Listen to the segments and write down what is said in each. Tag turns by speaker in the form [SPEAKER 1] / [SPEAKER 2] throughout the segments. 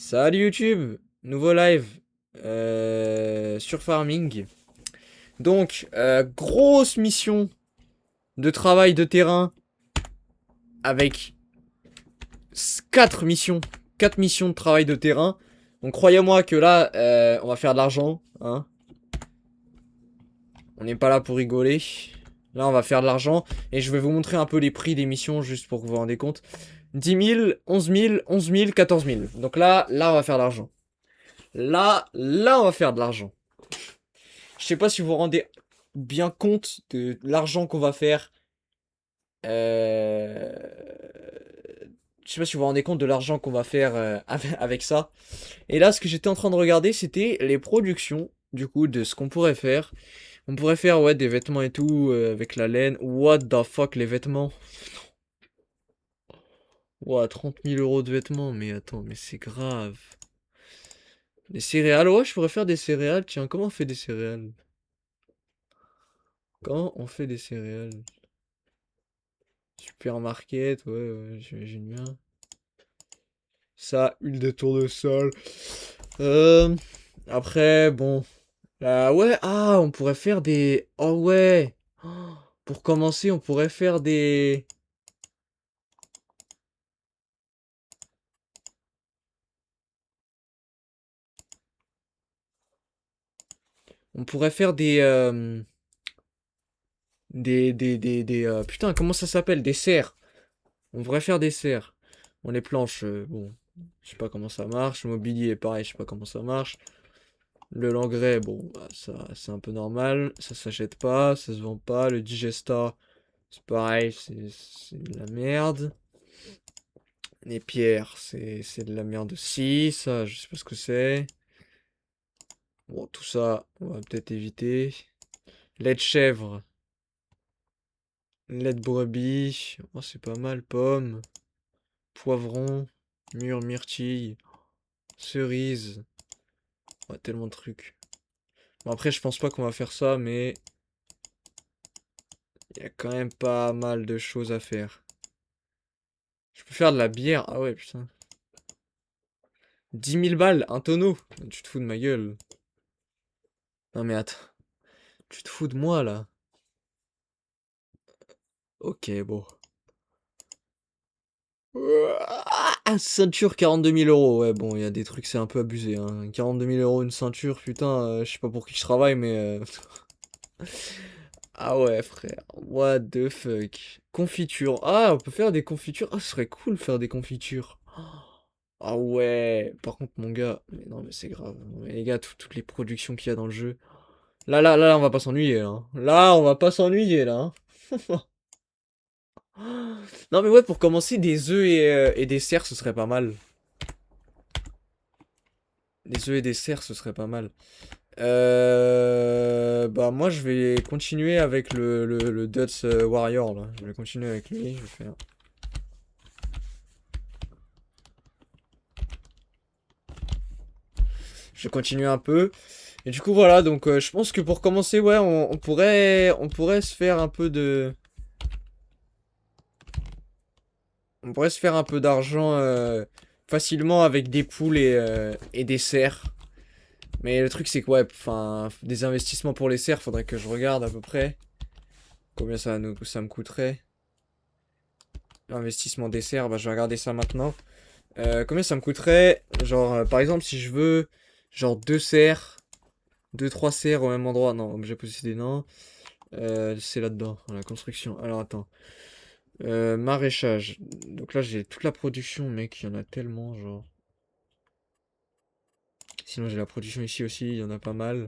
[SPEAKER 1] Salut YouTube, nouveau live sur Farming. Donc, grosse mission de travail de terrain avec 4 missions. 4 missions de travail de terrain. Donc croyez-moi que là, on va faire de l'argent. Hein. On n'est pas là pour rigoler. Là, on va faire de l'argent. Et je vais vous montrer un peu les prix des missions, juste pour que vous vous rendez compte. 10 000, 11 000, 11 000, 14 000. Donc là, on va faire de l'argent. Là, on va faire de l'argent. Je sais pas si vous vous rendez bien compte de l'argent qu'on va faire. Euh... Je sais pas si vous vous rendez compte de l'argent qu'on va faire avec ça. Et là, ce que j'étais en train de regarder, c'était les productions, du coup, de ce qu'on pourrait faire. On pourrait faire, ouais, des vêtements et tout, avec la laine. What the fuck, les vêtements? Ouah, 30 000 euros de vêtements, mais attends, mais c'est grave. Des céréales, ouais, je pourrais faire des céréales. Tiens, comment on fait des céréales? Comment on fait des céréales? Supermarket, ouais, j'imagine bien. Ça, huile de tournesol. Euh, Après, bon. Ouais, on pourrait faire des... Oh ouais. Oh, pour commencer, on pourrait faire des... On pourrait faire putain, comment ça s'appelle? Des serres. On pourrait faire des serres. Bon, les planches, bon... Je sais pas comment ça marche. Le mobilier, pareil, je sais pas comment ça marche. L'engrais, bon, bah, ça, c'est un peu normal. Ça s'achète pas, ça se vend pas. Le digesta... C'est pareil, c'est de la merde. Les pierres, c'est de la merde aussi, ça, je sais pas ce que c'est. Bon, tout ça, on va peut-être éviter. Lait de chèvre, lait de brebis, oh, c'est pas mal, pomme, poivron, myrtille, cerise. Ouais, tellement de trucs. Bon, après, je pense pas qu'on va faire ça, mais il y a quand même pas mal de choses à faire. Je peux faire de la bière, ah ouais, putain. 10 000 balles, un tonneau. Tu te fous de ma gueule. Non mais attends, tu te fous de moi là. Ok, bon. Ceinture 42 000 euros. Ouais, bon, il y a des trucs, c'est un peu abusé. Hein. 42 000 euros une ceinture, putain, je sais pas pour qui je travaille, mais. Ah ouais, frère. What the fuck. Confiture. Ah, on peut faire des confitures. Ah, ce serait cool de faire des confitures. Ah ouais. Par contre, mon gars. Mais non, mais c'est grave. Mais les gars, toutes les productions qu'il y a dans le jeu. Là, on va pas s'ennuyer, là. Hein. Là, on va pas s'ennuyer, là. Hein. Non, mais ouais, pour commencer, des œufs et des cerfs, ce serait pas mal. Des œufs et des cerfs, ce serait pas mal. Bah, moi, je vais continuer avec le Duts Warrior, là. Je vais continuer avec lui. Je vais faire... Je vais continuer un peu. Et du coup, voilà. Donc, je pense que pour commencer, ouais, on pourrait se faire un peu de... On pourrait se faire un peu d'argent facilement avec des poules et des cerfs. Mais le truc, c'est que, ouais, enfin, des investissements pour les cerfs, faudrait que je regarde à peu près combien ça me coûterait. L'investissement des cerfs, bah, je vais regarder ça maintenant. Combien ça me coûterait? Genre, par exemple, si je veux, genre, deux serres, deux, trois serres au même endroit. Non, objet possédé, non. C'est là-dedans, la construction. Alors, attends. Maraîchage. Donc là, j'ai toute la production, mec. Il y en a tellement, genre. Sinon, j'ai la production ici aussi. Il y en a pas mal.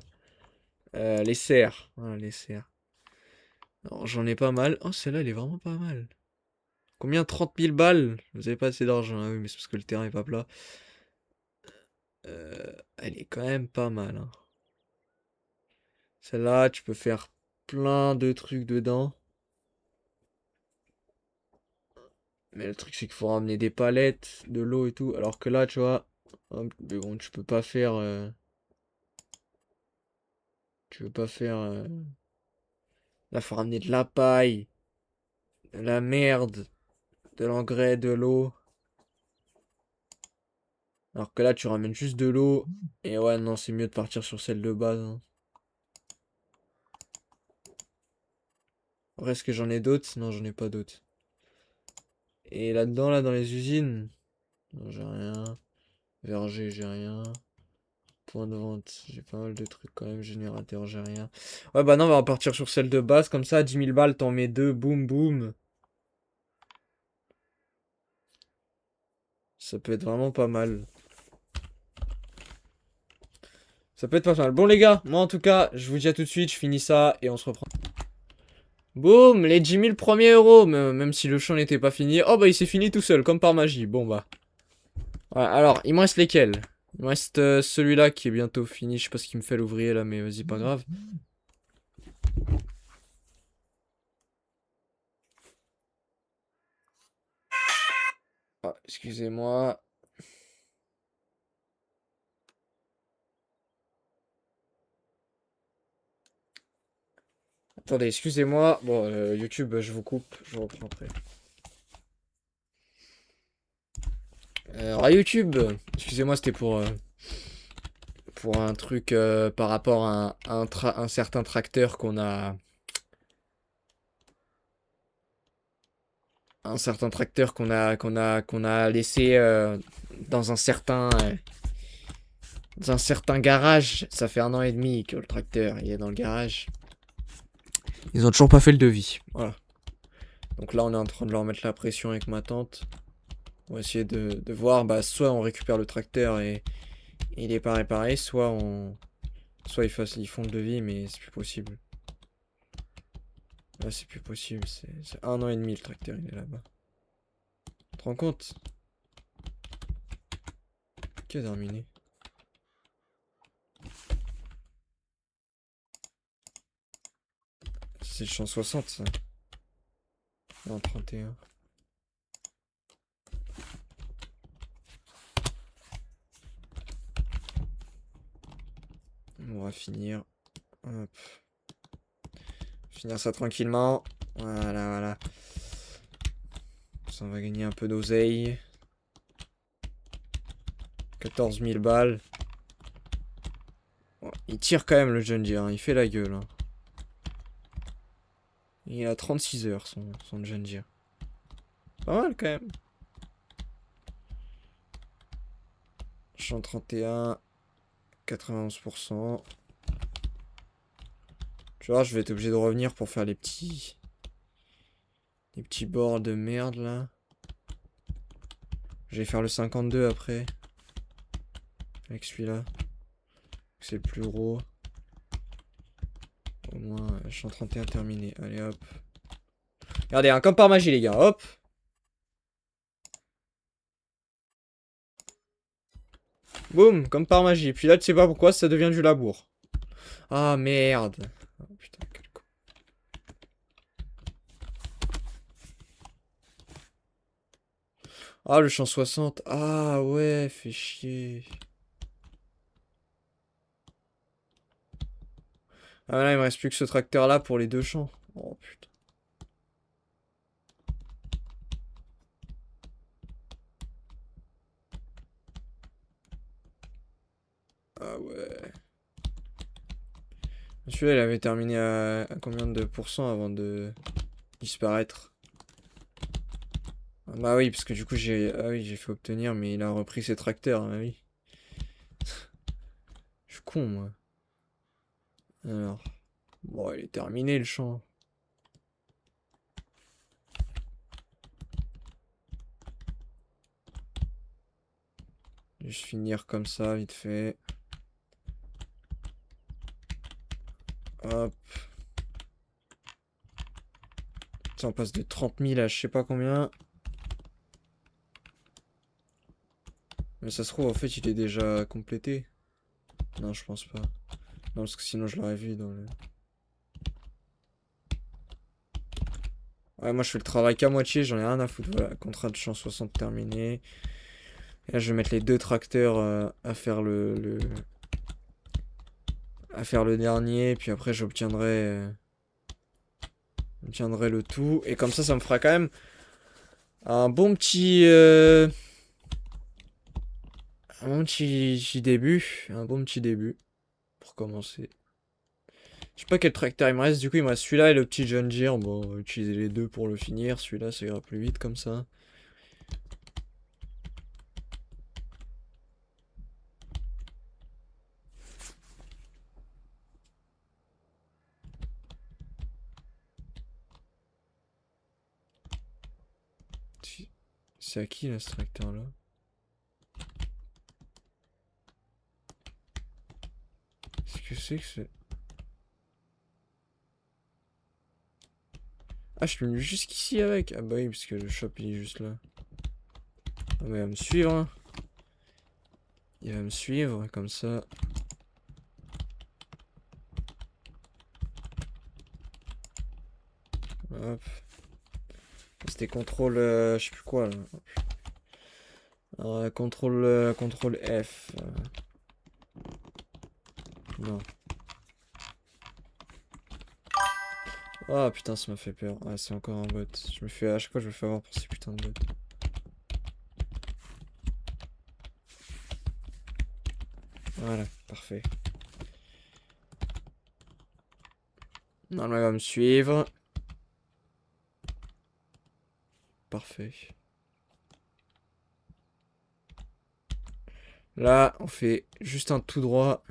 [SPEAKER 1] Les serres. Voilà, les serres. Alors, j'en ai pas mal. Oh, celle-là, elle est vraiment pas mal. Combien? 30 000 balles? Vous avez pas assez d'argent. Ah oui, mais c'est parce que le terrain est pas plat. Elle est quand même pas mal, hein. Celle-là, tu peux faire plein de trucs dedans. Mais le truc, c'est qu'il faut ramener des palettes, de l'eau et tout. Alors que là, tu vois, hop, mais bon, tu peux pas faire. Tu veux pas faire. Là, faut ramener de la paille, de la merde, de l'engrais, de l'eau. Alors que là, tu ramènes juste de l'eau. Et ouais, non, c'est mieux de partir sur celle de base, hein. Après, est-ce que j'en ai d'autres? Non, j'en ai pas d'autres. Et là-dedans, là, dans les usines, non, j'ai rien. Verger, j'ai rien. Point de vente, j'ai pas mal de trucs quand même. Générateur, j'ai rien. Ouais, bah non, on va partir sur celle de base. Comme ça, 10 000 balles, t'en mets deux. Boum, boum. Ça peut être vraiment pas mal. Ça peut être pas mal. Bon, les gars, moi en tout cas, je vous dis à tout de suite. Je finis ça et on se reprend. Boum, les 10 000 premiers euros. Même si le champ n'était pas fini. Oh, bah il s'est fini tout seul, comme par magie. Bon, bah. Ouais, alors, il me reste lesquels? Il me reste celui-là qui est bientôt fini. Je sais pas ce qu'il me fait l'ouvrier là, mais vas-y, pas grave. Ah, excusez-moi. Attendez, excusez-moi. Bon, YouTube, je vous coupe. Je reprends après. Alors, YouTube, excusez-moi, c'était pour un truc par rapport à un certain tracteur qu'on a. Un certain tracteur qu'on a laissé dans un certain garage. Ça fait 1 an et demi que le tracteur il est dans le garage. Ils ont toujours pas fait le devis. Voilà. Donc là, on est en train de leur mettre la pression avec ma tante. On va essayer de voir. Bah, soit on récupère le tracteur et il est pas réparé, soit ils font le devis, mais c'est plus possible. Là, c'est plus possible. C'est 1 an et demi le tracteur, il est là-bas. Tu te rends compte? Qui a terminé? C'est le champ 60, ça. Non, 31. On va finir. Hop. Finir ça tranquillement. Voilà, voilà. Ça, on va gagner un peu d'oseille. 14 000 balles. Bon, il tire quand même le John Deere, hein. Il fait la gueule, hein. Il a 36 heures, son John Deere. Pas mal quand même. Champ 31. 91%. Tu vois, je vais être obligé de revenir pour faire les petits bords de merde là. Je vais faire le 52 après. Avec celui-là. C'est le plus gros. Au moins, champ 31 terminé. Allez hop. Regardez, hein, comme par magie les gars. Hop. Boum, comme par magie. Puis là, tu sais pas pourquoi, ça devient du labour. Ah merde. Oh, putain, quel con. Ah, le champ 60. Ah ouais, fait chier. Ah là, il me reste plus que ce tracteur là pour les deux champs. Oh putain. Ah ouais. Celui-là, il avait terminé à combien de pourcents avant de disparaître? Ah bah oui, parce que du coup, j'ai fait obtenir, mais il a repris ses tracteurs, ah oui. Je suis con, moi. Alors. Bon, il est terminé, le champ. Je vais juste finir comme ça, vite fait. Hop. Ça, on passe de 30 000 à je sais pas combien. Mais ça se trouve, en fait, il est déjà complété. Non, je pense pas. Non, parce que sinon, je l'aurais vu dans le... Ouais, moi, je fais le travail qu'à moitié, j'en ai rien à foutre. Voilà, contrat de champ 60 terminé. Et là, je vais mettre les deux tracteurs à faire à faire le dernier. Puis après, j'obtiendrai le tout. Et comme ça me fera quand même un bon petit... Un petit début. Un bon petit début. Pour commencer. Je sais pas quel tracteur il me reste. Du coup, il me reste celui-là et le petit John Deere. Bon, on va utiliser les deux pour le finir. Celui-là, ça ira plus vite comme ça. C'est à qui là ce tracteur là? Qu'est-ce que c'est que c'est? Ah, je suis venu jusqu'ici avec. Ah bah oui, parce que le shop il est juste là. Ah mais il va me suivre, hein. Il va me suivre comme ça. Hop. C'était contrôle, je sais plus quoi là. Contrôle, contrôle F. Non. Ah putain, ça m'a fait peur. Ah, c'est encore un bot. Je me fais, à chaque fois, je me fais avoir pour ces putains de bots. Voilà, parfait. Normalement, il va me suivre. Parfait. Là, on fait juste un tout droit.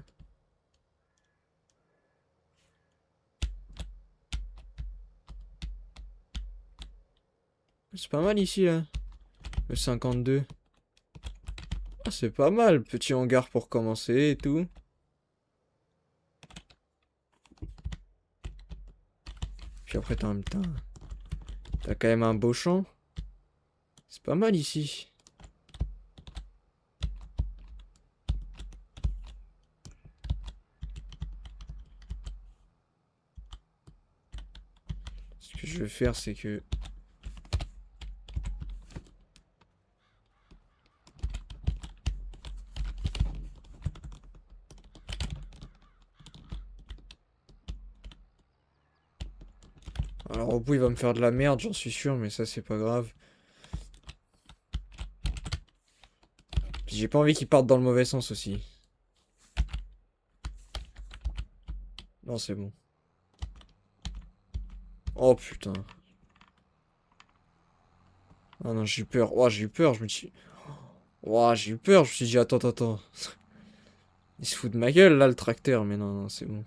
[SPEAKER 1] C'est pas mal ici, là. Le 52. Ah, c'est pas mal. Petit hangar pour commencer et tout. Puis après, t'as quand même un beau champ. C'est pas mal ici. Ce que je vais faire, c'est que... Alors, au bout, il va me faire de la merde, j'en suis sûr, mais ça, c'est pas grave. J'ai pas envie qu'il parte dans le mauvais sens aussi. Non, c'est bon. Oh, putain. Ah non, j'ai eu peur. Oh, j'ai eu peur, je me suis... Oh, j'ai eu peur, je me suis dit, attends, attends, attends. Il se fout de ma gueule, là, le tracteur, mais non, non, c'est bon.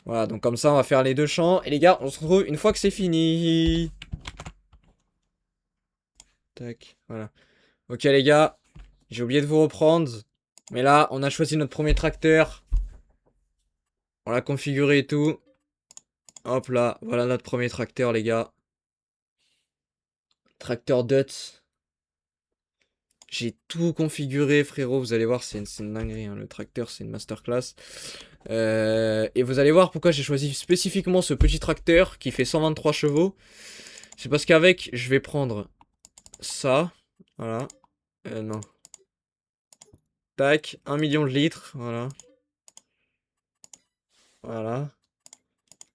[SPEAKER 1] Voilà, donc comme ça, on va faire les deux champs. Et les gars, on se retrouve une fois que c'est fini. Tac, voilà. Ok, les gars, j'ai oublié de vous reprendre. Mais là, on a choisi notre premier tracteur. On l'a configuré et tout. Hop là, voilà notre premier tracteur, les gars. Tracteur Dutz. J'ai tout configuré, frérot. Vous allez voir, c'est une dinguerie, hein. Le tracteur, c'est une masterclass. Et vous allez voir pourquoi j'ai choisi spécifiquement ce petit tracteur qui fait 123 chevaux. C'est parce qu'avec, je vais prendre ça. Voilà. Non. Tac, 1 million de litres. Voilà. Voilà.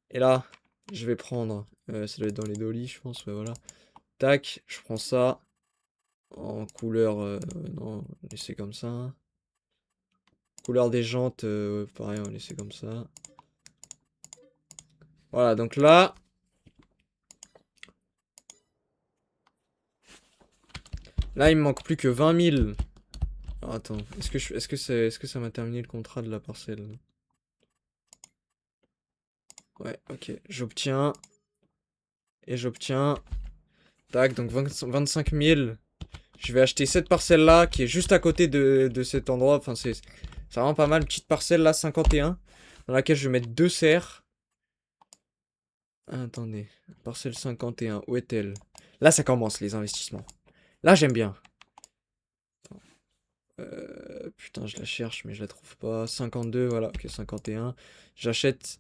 [SPEAKER 1] Et là, je vais prendre... ça doit être dans les dolly, je pense. Ouais, voilà. Tac, je prends ça. En couleur... non, laissez comme ça. Couleur des jantes, pareil, on va laisser comme ça. Voilà, donc là... Là, il me manque plus que 20 000. Alors, attends, est-ce que ça m'a terminé le contrat de la parcelle? Ouais, ok. J'obtiens. Et j'obtiens. Tac, donc 25 000. Je vais acheter cette parcelle-là, qui est juste à côté de cet endroit. Enfin, c'est vraiment pas mal. Petite parcelle là, 51. Dans laquelle je vais mettre deux serres. Ah, attendez. Parcelle 51, où est-elle? Là, ça commence, les investissements. Là, j'aime bien. Putain, je la cherche, mais je la trouve pas. 52, voilà. Ok, 51. J'achète.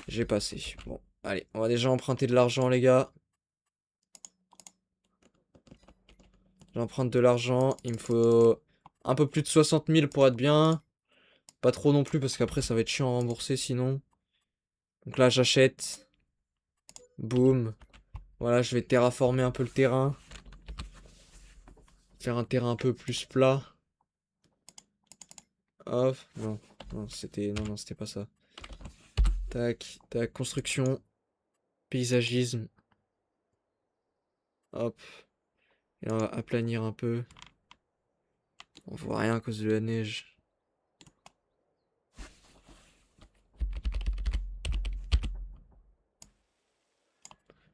[SPEAKER 1] J'ai passé. Bon, allez, on va déjà emprunter de l'argent, les gars. J'emprunte de l'argent. Il me faut un peu plus de 60 000 pour être bien. Pas trop non plus, parce qu'après, ça va être chiant à rembourser sinon. Donc là, j'achète. Boum. Voilà, je vais terraformer un peu le terrain. Faire un terrain un peu plus plat. Hop, non, non, c'était pas ça. Tac, tac, construction, paysagisme. Hop, et on va aplanir un peu. On voit rien à cause de la neige.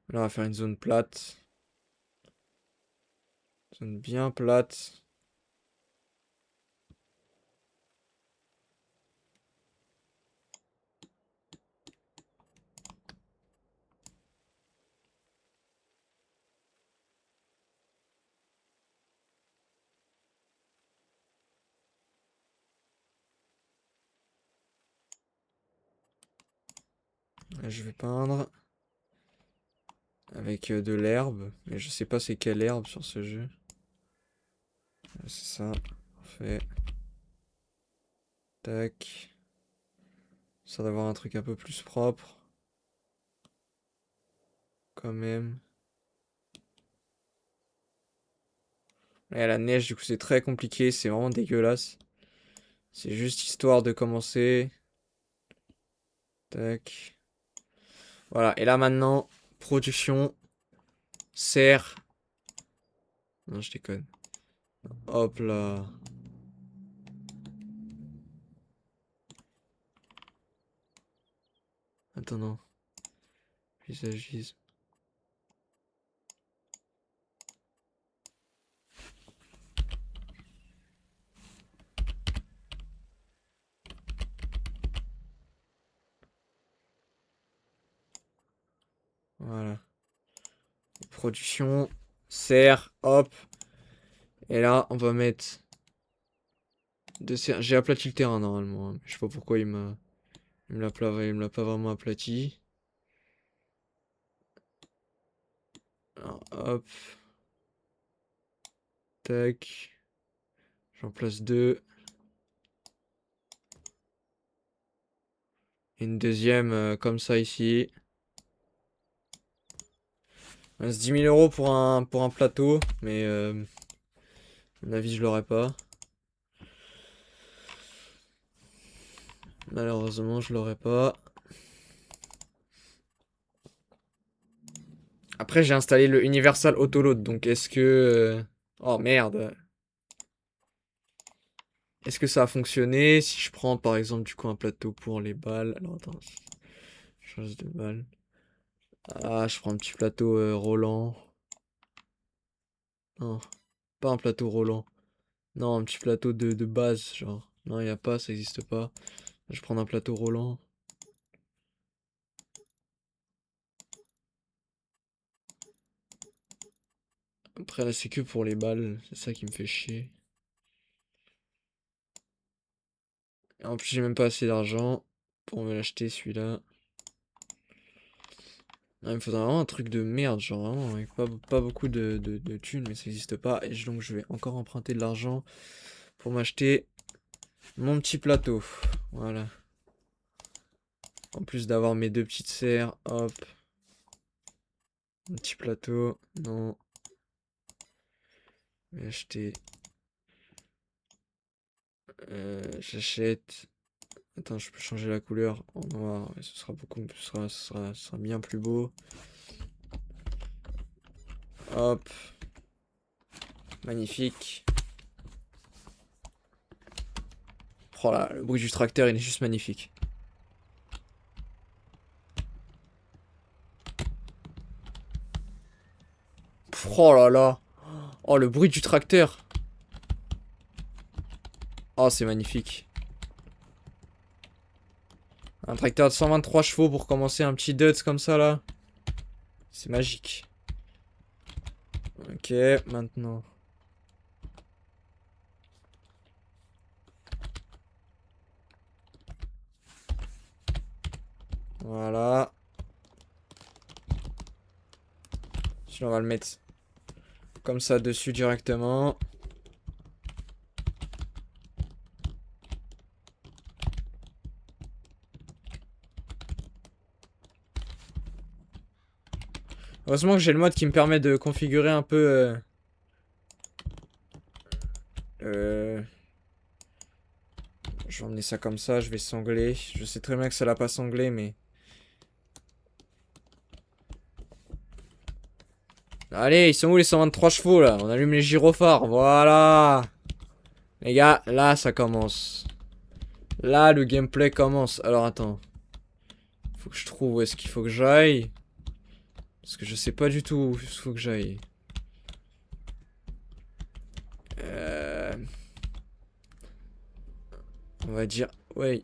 [SPEAKER 1] Là, on va faire une zone plate. Zone bien plate. Là, je vais peindre. Avec de l'herbe. Mais je sais pas c'est quelle herbe sur ce jeu. C'est ça. Parfait. Tac. Ça d'avoir un truc un peu plus propre. Quand même. Et la neige, du coup, c'est très compliqué. C'est vraiment dégueulasse. C'est juste histoire de commencer. Tac. Voilà. Et là, maintenant, production. Serre. Non, je déconne. Hop là. Attends, non. Paysagisme. Voilà. Production. Serre. Hop. Et là, on va mettre de serre. J'ai aplati le terrain normalement, hein. Je sais pas pourquoi il me l'a pas vraiment aplati. Alors, hop. Tac. J'en place deux. Et une deuxième comme ça ici. Il reste 10 000 euros pour un plateau. Mais à mon avis, je l'aurai pas. Malheureusement, je l'aurai pas. Après, j'ai installé le Universal Autoload. Donc, est-ce que... Oh merde. Est-ce que ça a fonctionné? Si je prends par exemple du coup un plateau pour les balles. Alors attends. Je change de balle. Ah, je prends un petit plateau Roland. Non, pas un plateau Roland. Non, un petit plateau de base, genre. Non, il n'y a pas, ça n'existe pas. Je vais prendre un plateau Roland. Après, là, c'est que pour les balles. C'est ça qui me fait chier. Et en plus, j'ai même pas assez d'argent pour me l'acheter, celui-là. Ah, il me faudrait vraiment un truc de merde, genre vraiment, avec pas beaucoup de thunes, mais ça n'existe pas. Et donc, je vais encore emprunter de l'argent pour m'acheter mon petit plateau. Voilà. En plus d'avoir mes deux petites serres, hop. Un petit plateau, non. Je vais acheter. J'achète. Attends, je peux changer la couleur en noir. Et ce sera beaucoup. Ce sera bien plus beau. Hop. Magnifique. Oh là, le bruit du tracteur, il est juste magnifique. Oh là là. Oh, le bruit du tracteur. Oh, c'est magnifique. Un tracteur de 123 chevaux pour commencer un petit Dutz comme ça là. C'est magique. Ok, maintenant. Voilà. Sinon, on va le mettre comme ça dessus directement. Heureusement que j'ai le mode qui me permet de configurer un peu Je vais emmener ça comme ça, je vais sangler. Je sais très bien que ça l'a pas sanglé, mais... Allez, ils sont où les 123 chevaux, là? On allume les gyrophares, voilà! Les gars, là, ça commence. Là, le gameplay commence. Alors, attends. Faut que je trouve où est-ce qu'il faut que j'aille. Parce que je sais pas du tout où il faut que j'aille. On va dire... Ouais.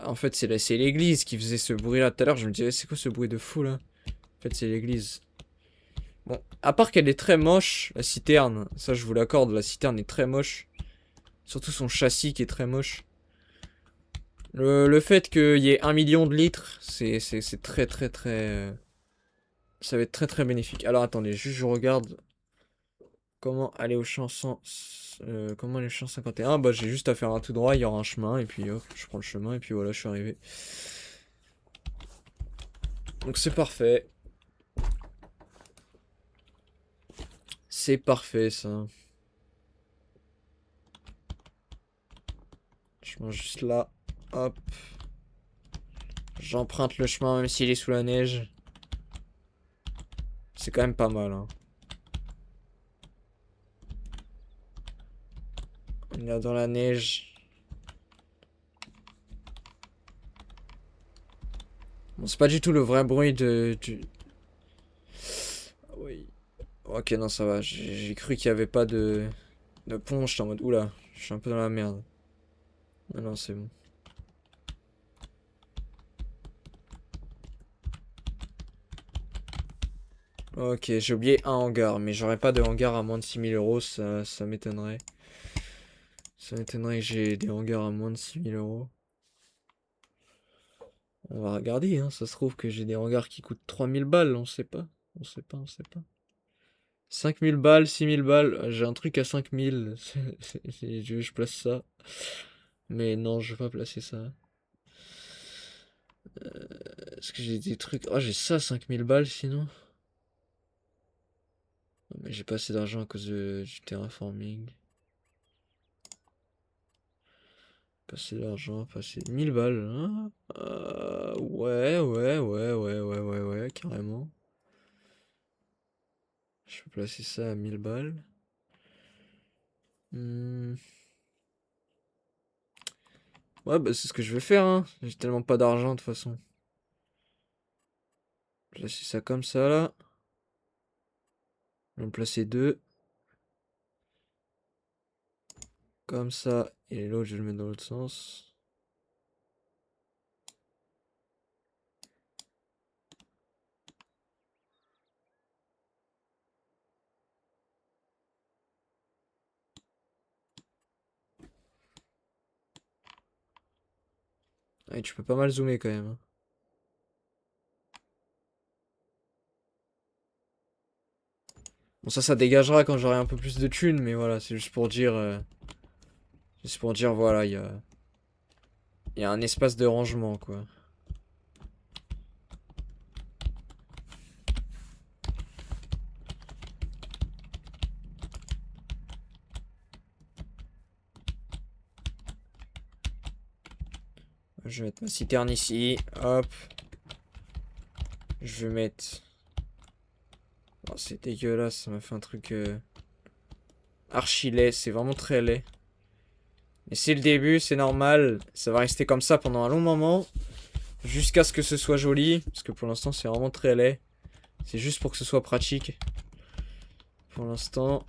[SPEAKER 1] En fait, c'est l'église qui faisait ce bruit-là. Tout à l'heure, je me disais, c'est quoi ce bruit de fou, là? En fait, c'est l'église. Bon, à part qu'elle est très moche, la citerne. Ça, je vous l'accorde, la citerne est très moche. Surtout son châssis qui est très moche. Le fait qu'il y ait 1 million de litres, c'est très très très... Ça va être très très bénéfique. Alors attendez, juste je regarde comment aller au champ 100... comment aller au champ 51. Bah j'ai juste à faire un tout droit, il y aura un chemin, et puis hop, je prends le chemin, et puis voilà, je suis arrivé. Donc c'est parfait. C'est parfait ça. Je mange juste là. Hop. J'emprunte le chemin même s'il est sous la neige. C'est quand même pas mal, hein. On est là dans la neige. Bon, c'est pas du tout le vrai bruit du... Oui. Ok, non, ça va. J'ai cru qu'il y avait pas de pont. J'étais en mode, oula, je suis un peu dans la merde. Non, non, c'est bon. Ok, j'ai oublié un hangar, mais j'aurais pas de hangar à moins de 6 000 euros, ça m'étonnerait. Ça m'étonnerait que j'ai des hangars à moins de 6 000 euros. On va regarder, hein, ça se trouve que j'ai des hangars qui coûtent 3 000 balles, on sait pas. On sait pas, on sait pas. 5 000 balles, 6 000 balles, j'ai un truc à 5 000. Je place ça. Mais non, je vais pas placer ça. Est-ce que j'ai des trucs... Oh, j'ai ça, 5 000 balles sinon. Mais j'ai pas assez d'argent à cause du terraforming. Pas assez d'argent, pas assez... 1 000 balles, hein. Ouais, ouais, ouais, ouais, ouais, ouais, ouais, carrément. Je peux placer ça à 1 000 balles. Hmm. Ouais, bah c'est ce que je vais faire, hein. J'ai tellement pas d'argent de toute façon. Placer ça comme ça, là. Je vais en placer deux. Comme ça. Et l'autre, je vais le mettre dans l'autre sens. Ouais, tu peux pas mal zoomer quand même, hein. Bon, ça dégagera quand j'aurai un peu plus de thunes, mais voilà, c'est juste pour dire... juste pour dire, voilà, il y a un espace de rangement, quoi. Je vais mettre ma citerne ici, hop. Je vais mettre... Oh, c'est dégueulasse, ça m'a fait un truc archi laid, c'est vraiment très laid. Mais c'est le début, c'est normal, ça va rester comme ça pendant un long moment. Jusqu'à ce que ce soit joli, parce que pour l'instant c'est vraiment très laid. C'est juste pour que ce soit pratique. Pour l'instant,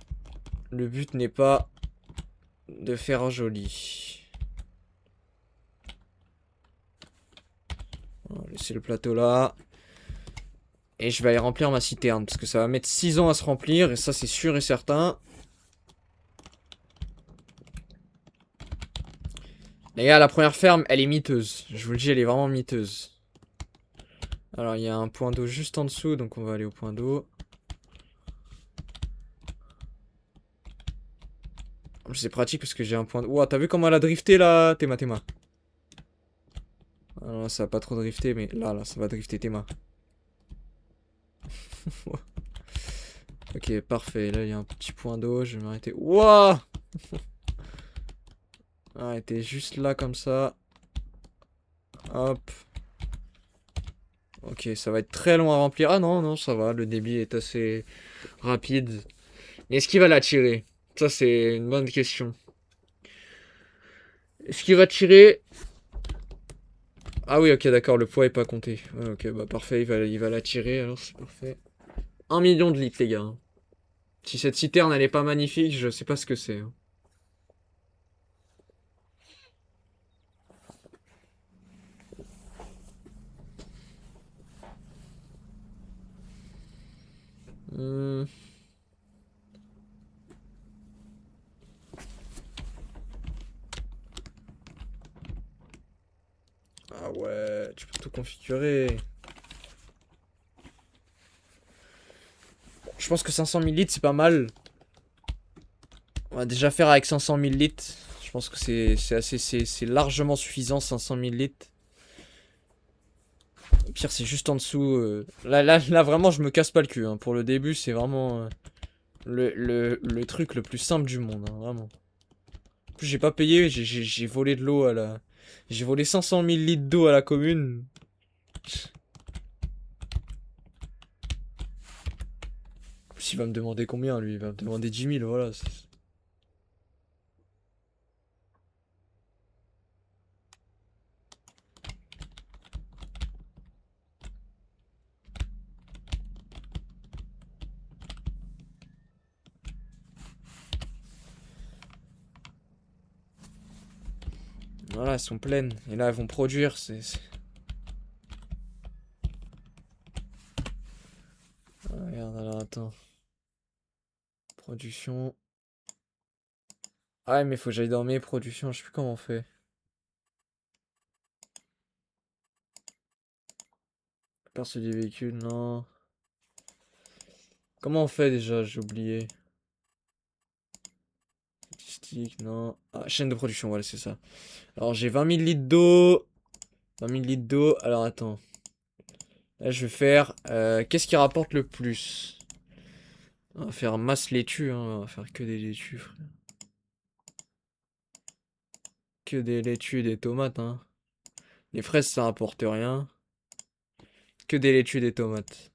[SPEAKER 1] le but n'est pas de faire un joli. On va laisser le plateau là. Et je vais aller remplir ma citerne, parce que ça va mettre 6 ans à se remplir, et ça c'est sûr et certain. Les gars, la première ferme, elle est miteuse. Je vous le dis, elle est vraiment miteuse. Alors, il y a un point d'eau juste en dessous, donc on va aller au point d'eau. C'est pratique parce que j'ai un point d'eau. Ouah, t'as vu comment elle a drifté là, Théma, Théma. Ah non, ça va pas trop drifter, mais là, ça va drifter, Théma. Ok, parfait. Là, il y a un petit point d'eau. Je vais m'arrêter. Wouah! Ah, elle était juste là comme ça. Hop. Ok, ça va être très long à remplir. Ah non, non, ça va. Le débit est assez rapide. Est-ce qu'il va la tirer? Ça, c'est une bonne question. Est-ce qu'il va tirer? Ah oui, ok, d'accord, le poids est pas compté. Ouais, ok, bah parfait, il va la tirer, alors c'est parfait. 1 million de litres, les gars, hein. Si cette citerne, elle est pas magnifique, je sais pas ce que c'est, hein. Hmm. Ah ouais, tu peux tout configurer. Je pense que 500 000 litres, c'est pas mal. On va déjà faire avec 500 000 litres. Je pense que c'est assez, c'est largement suffisant, 500 000 litres. Au pire, c'est juste en dessous. Là, vraiment, je me casse pas le cul, hein. Pour le début, c'est vraiment le truc le plus simple du monde, hein, vraiment. En plus, j'ai pas payé, j'ai volé de l'eau à la. J'ai volé 500 000 litres d'eau à la commune. En plus, il va me demander combien, lui? Il va me demander 10 000, voilà. Voilà, elles sont pleines. Et là, elles vont produire. Ah, regarde, alors attends. Production. Ah, ouais, mais faut que j'aille dans mes productions. Je sais plus comment on fait. Perce du véhicule, non. Comment on fait déjà? J'ai oublié. Statistique, non. Ah, chaîne de production, voilà, c'est ça. Alors, j'ai 20 000 litres d'eau. 20 000 litres d'eau. Alors, attends. Là, je vais faire. Qu'est-ce qui rapporte le plus? On va faire masse laitue, hein. On va faire que des laitues, frère. Que des laitues et des tomates, hein. Les fraises, ça rapporte rien. Que des laitues et des tomates.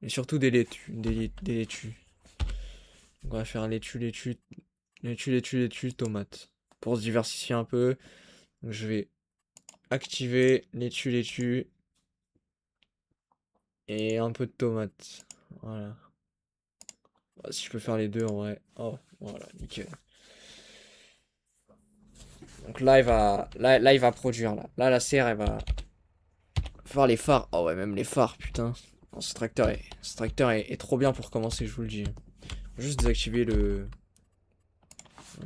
[SPEAKER 1] Et surtout des laitues. Des laitues. Donc, on va faire laitue, laitue, laitue, laitue, laitue, tomate. Pour se diversifier un peu. Donc, je vais activer laitue, laitue. Et un peu de tomate. Voilà. Bah, si je peux faire les deux en vrai. Oh, voilà, nickel. Donc là, il va produire. Là, la serre, elle va faire les phares. Oh ouais, même les phares, putain. Non, ce tracteur est trop bien pour commencer, je vous le dis. Juste désactiver le.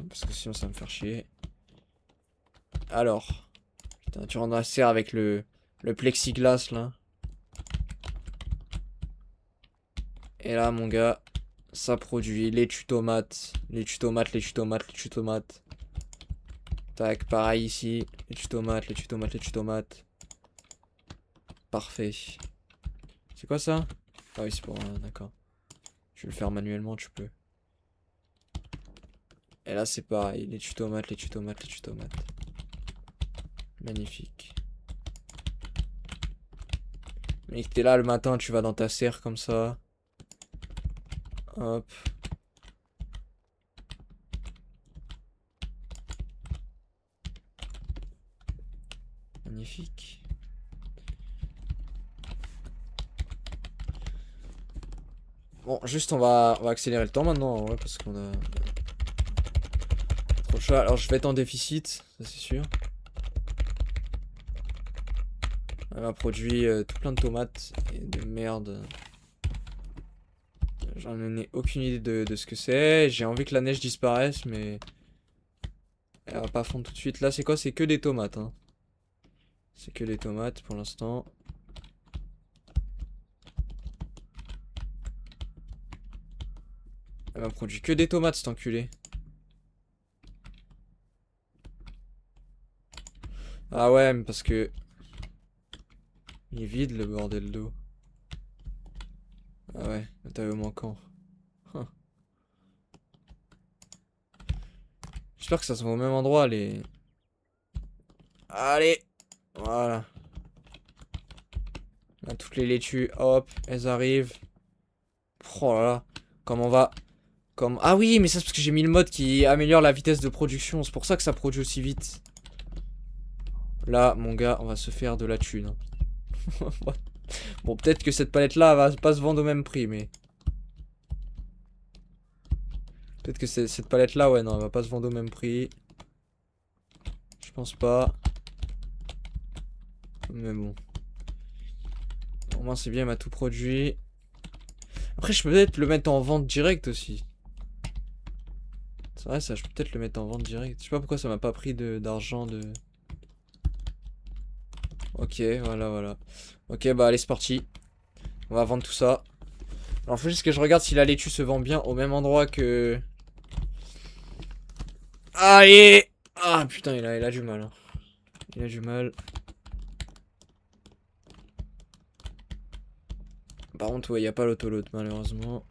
[SPEAKER 1] Parce que sinon, ça va me faire chier. Alors. Putain, tu rends la serre avec le plexiglas, là. Et là, mon gars, ça produit laitue tomate. Laitue tomate, laitue tomate, laitue tomate. Tac, pareil ici. Laitue tomate, laitue tomate, laitue tomate. Parfait. C'est quoi ça? Ah oui, c'est pour... d'accord. Je vais le faire manuellement, tu peux. Et là, c'est pareil. Laitue tomate, laitue tomate, laitue tomate. Magnifique. Mec, t'es là le matin, tu vas dans ta serre comme ça. Hop. Magnifique. Bon, juste on va accélérer le temps maintenant, ouais, parce qu'on a trop de choix. Alors je vais être en déficit, ça c'est sûr. Elle m'a produit tout plein de tomates et de merde. J'en ai aucune idée de ce que c'est. J'ai envie que la neige disparaisse, mais elle va pas fondre tout de suite. Là, c'est quoi? C'est que des tomates, hein. C'est que des tomates pour l'instant. Elle m'a produit que des tomates, cet enculé. Ah ouais, mais parce que... Il est vide, le bordel d'eau. Ah ouais, matériau manquant. Huh. J'espère que ça se voit au même endroit, les... Allez. Voilà. Là, toutes les laitues, hop, elles arrivent. Oh là là. Comment on va... Comme... Ah oui, mais ça c'est parce que j'ai mis le mode qui améliore la vitesse de production. C'est pour ça que ça produit aussi vite. Là, mon gars, on va se faire de la thune. Bon, peut-être que cette palette-là va pas se vendre au même prix, mais... Peut-être que cette palette-là, ouais, non, elle va pas se vendre au même prix. Je pense pas. Mais bon. Au moins, c'est bien, il m'a tout produit. Après, je peux peut-être le mettre en vente directe aussi. C'est vrai, ça, je peux peut-être le mettre en vente directe. Je sais pas pourquoi ça m'a pas pris d'argent de... Ok, voilà, voilà. Ok, bah allez, c'est parti. On va vendre tout ça. Alors, faut juste que je regarde si la laitue se vend bien au même endroit que... Allez! Ah, putain, il a du mal. Hein. Il a du mal. Par contre, ouais, il n'y a pas l'autoload, malheureusement.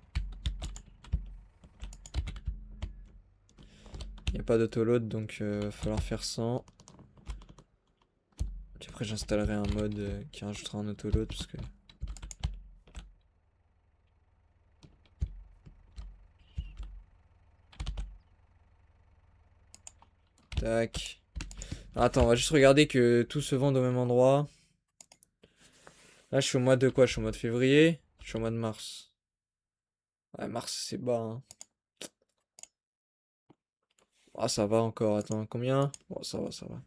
[SPEAKER 1] Il n'y a pas d'autoload, donc va falloir faire sans. Puis après, j'installerai un mode qui rajoutera un autoload, parce que... Tac. Attends, on va juste regarder que tout se vende au même endroit. Là, je suis au mois de quoi? Je suis au mois de février. Je suis au mois de mars. Ouais, mars, c'est bas, hein. Ah, ça va encore. Attends, combien? Bon, ça va, ça va.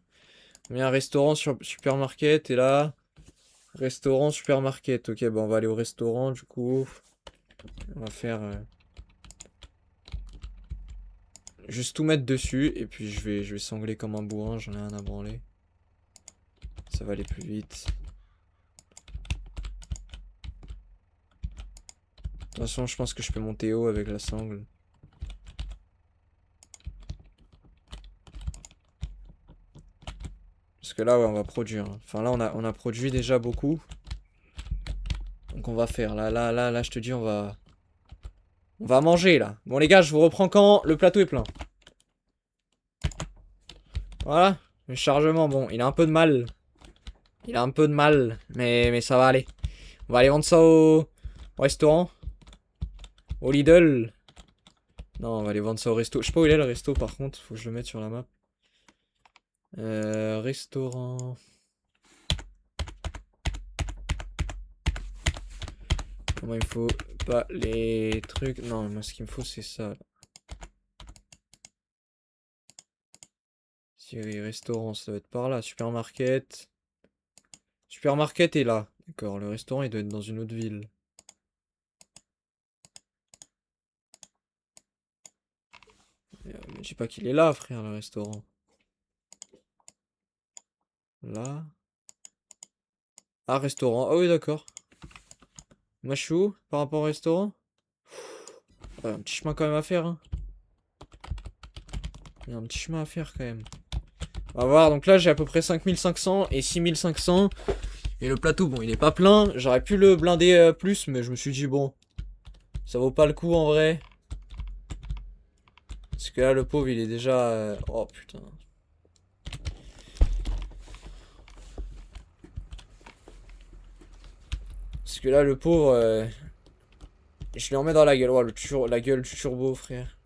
[SPEAKER 1] Combien restaurant sur supermarket? Et là, restaurant, supermarket. Ok, bon, on va aller au restaurant, du coup. On va faire... juste tout mettre dessus. Et puis, je vais sangler comme un bourrin. J'en ai rien à branler. Ça va aller plus vite. De toute façon, je pense que je peux monter haut avec la sangle. Parce que là, ouais, on va produire. Enfin, là, on a produit déjà beaucoup. Donc, on va faire. Là, je te dis, on va... On va manger, là. Bon, les gars, je vous reprends quand le plateau est plein. Voilà. Le chargement, bon, il a un peu de mal. Il a un peu de mal. Mais ça va aller. On va aller vendre ça au restaurant. Au Lidl. Non, on va aller vendre ça au resto. Je sais pas où il est, le resto, par contre. Faut que je le mette sur la map. Restaurant... Moi, il me faut pas les trucs. Non, moi, ce qu'il me faut, c'est ça. Si oui, restaurant, ça doit être par là. Supermarket. Supermarket est là. D'accord, le restaurant, il doit être dans une autre ville. Mais je sais pas qu'il est là, frère, le restaurant. Là. Ah, restaurant. Ah oui, d'accord. Moi, je suis où par rapport au restaurant? Ouais, un petit chemin quand même à faire, hein. Il y a un petit chemin à faire quand même. On va voir, donc là j'ai à peu près 5500 et 6500. Et le plateau, bon, il est pas plein. J'aurais pu le blinder plus, mais je me suis dit, bon, ça vaut pas le coup en vrai. Parce que là, le pauvre, il est déjà... Oh putain. Parce que là, le pauvre... je lui en mets dans la gueule. Oh, la gueule du turbo, frère.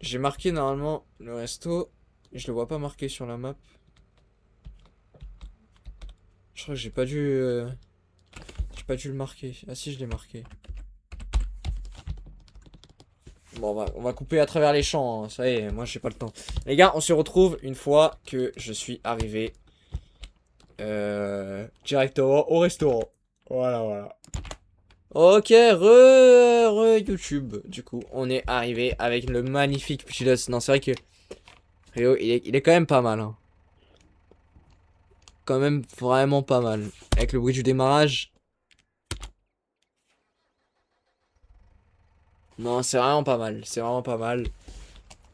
[SPEAKER 1] J'ai marqué normalement le resto. Et je le vois pas marqué sur la map. Je crois que j'ai pas dû... j'ai pas dû le marquer. Ah si, je l'ai marqué. Bon, on va couper à travers les champs, hein. Ça y est, moi j'ai pas le temps. Les gars, on se retrouve une fois que je suis arrivé directement au restaurant. Voilà, voilà. Ok, YouTube. Du coup, on est arrivé avec le magnifique petit Lost. Non, c'est vrai que Rio, il est quand même pas mal. Hein. Quand même vraiment pas mal. Avec le bruit du démarrage. Non, c'est vraiment pas mal. C'est vraiment pas mal.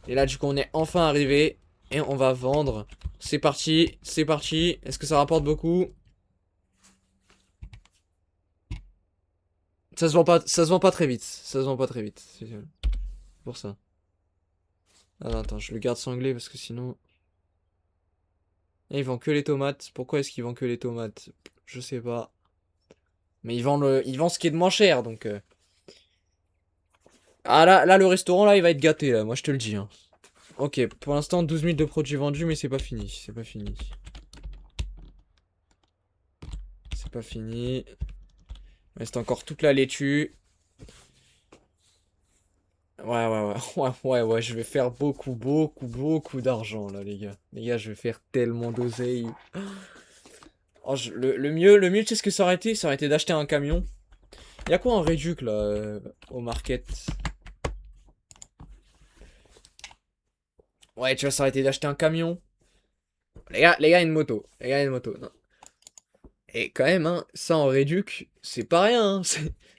[SPEAKER 1] Et là, du coup, on est enfin arrivé. Et on va vendre. C'est parti, c'est parti. Est-ce que ça rapporte beaucoup? Ça se vend pas très vite. Ça se vend pas très vite. C'est pour ça. Ah non, attends, je le garde sanglé parce que sinon... Et ils vendent que les tomates. Pourquoi est-ce qu'ils vendent que les tomates? Je sais pas. Mais ils vendent ce qui est de moins cher, donc... Ah là, le restaurant, là, il va être gâté, là. Moi, je te le dis, hein. Ok, pour l'instant, 12 000 de produits vendus, mais c'est pas fini. C'est pas fini. C'est pas fini. Il reste encore toute la laitue. Ouais, je vais faire beaucoup d'argent, là, les gars. Les gars, je vais faire tellement d'oseille. Oh, le mieux, tu sais ce que ça aurait été? Ça aurait été d'acheter un camion. Y a quoi en réduc, là, au market? Ouais, tu vois, ça aurait été d'acheter un camion. Les gars, une moto. Les gars, une moto. Non. Et quand même, hein, ça en réduc, c'est pas rien, hein.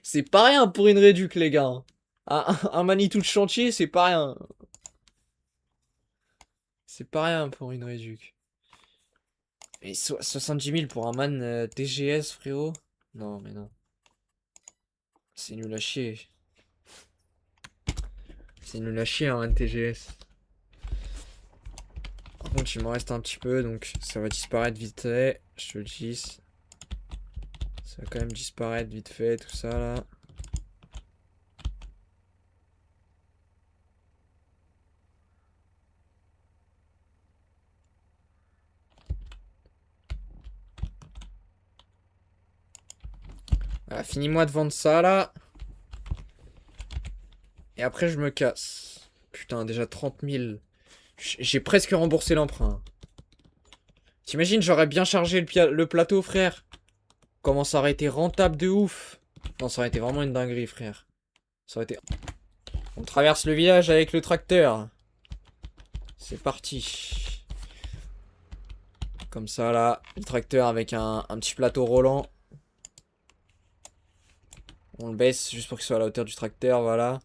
[SPEAKER 1] C'est pas rien pour une réduc, les gars, hein. Un Manitou de chantier, c'est pas rien. C'est pas rien pour une réduc. Mais 70 000 pour un man TGS, frérot? Non, mais non. C'est nul à chier. C'est nul à chier, un man TGS. Par contre, il m'en reste un petit peu, donc ça va disparaître vite fait. Je te le dis. Ça va quand même disparaître vite fait, tout ça, là. Voilà, finis-moi de vendre ça, là. Et après, je me casse. Putain, déjà 30 000. J'ai presque remboursé l'emprunt. T'imagines, j'aurais bien chargé le plateau, frère. Comment ça aurait été rentable de ouf. Non, ça aurait été vraiment une dinguerie, frère. Ça aurait été... On traverse le village avec le tracteur. C'est parti. Comme ça, là. Le tracteur avec un petit plateau roulant. On le baisse juste pour qu'il soit à la hauteur du tracteur, voilà.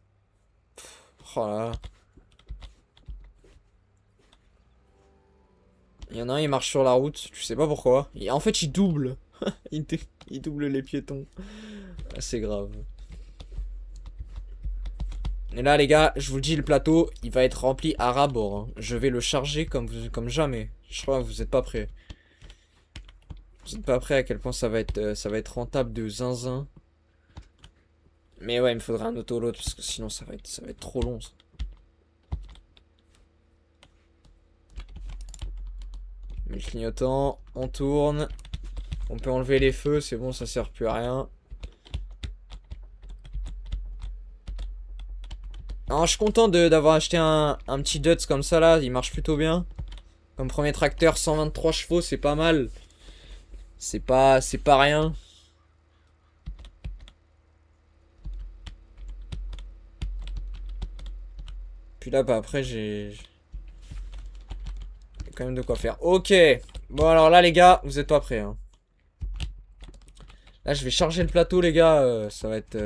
[SPEAKER 1] Oh là là. Il y en a un, il marche sur la route. Je sais pas pourquoi. En fait, il double. il, il double les piétons. Ah, c'est grave. Et là, les gars, je vous le dis, le plateau, il va être rempli à ras-bord, hein. Je vais le charger comme jamais. Je crois que vous êtes pas prêts. Vous êtes pas prêts à quel point ça va être rentable de zinzin. Mais ouais, il me faudrait un autoload parce que sinon ça va être trop long, ça. Mais le clignotant, on tourne. On peut enlever les feux, c'est bon, ça sert plus à rien. Alors, je suis content d'avoir acheté un petit Dutz comme ça là, il marche plutôt bien. Comme premier tracteur, 123 chevaux, c'est pas mal. C'est pas rien. Puis là, bah après, j'ai quand même de quoi faire. Ok. Bon, alors là, les gars, vous êtes pas prêts, hein. Là, je vais charger le plateau, les gars. Ça va être...